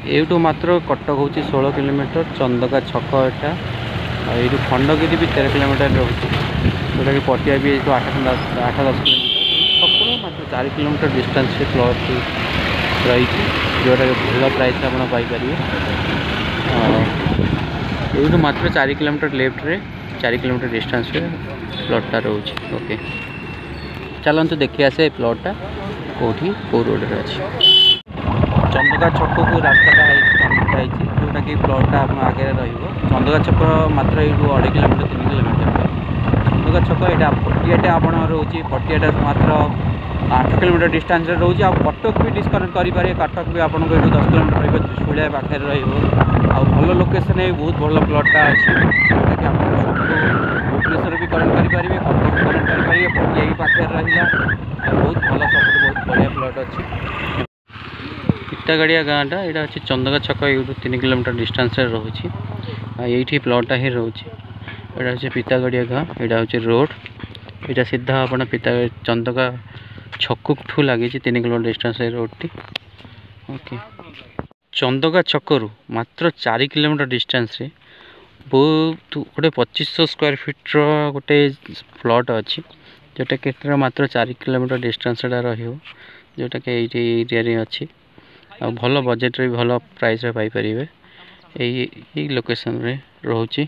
एठू मात्र कटक हूँ 16 किलोमीटर चंदका छक एटा यू खंडगिरी भी 13 किलोमीटर रोचे जोटा कि पटिया भी 8-10 किलोमीटर छकू मात्र 4 किलोमीटर डिस्टेंस से प्लट रही जोटा भल प्राइस आप पाइपर यू मात्र 4 किलोमीटर लेफ्ट रे 4 किलोमीटर डिस्टेंस रे प्लटटा रोचे। ओके चलते देखी आसे प्लटटा कौटी कौ रोड रे अच्छी चंदका छक को रास्ता जोटा कि प्लटटा आप आगे चंदका छक मात्र यू 2.5 किलोमीटर 3 किलोमीटर चंदका छक यहाँ पटियाटे आप रोचे पटियाटा मात्र 8 किलोमीटर डिस्टेंस रे रोचे कटक भी डिस्कनेक्ट करेंगे कटक भी आपको 10 किलोमीटर रही त्रिशूलिया पाखे भल लोकेशन बहुत भल प्लटटा अच्छी जोटा कि आप भुवनेश्वर भी कनेक्ट करेंगे कटक भी कनेक्ट करेंगे पटिया भी पाखे रहा बहुत भल सब बहुत बढ़िया प्लट अच्छी पितागाड़िया गाँटा यहाँ अच्छे चंदका छक यू 3 किलोमीटर डिस्टेंस रोचे ये प्लटटा ही रोचे यहाँ हूँ पितागाड़िया गाँ यहाँ हूँ रोड यहाँ सीधा आप पिता चंदका छक ठू लगी 3 किलोमीटर डिस्टेंस रोड टी। ओके चंदका छकरू मात्र 4 किलोमीटर डिस्टेंस रे बहुत गोटे 2500 स्क्वायर फीट रोटे प्लट अच्छी जोटा कि मात्र 4 किलोमीटर डिस्टेंस जोटा कि एरिया अच्छी आ भल बजेट रे भल प्राइस रे पाई परिबे यही लोकेशन रे रोची।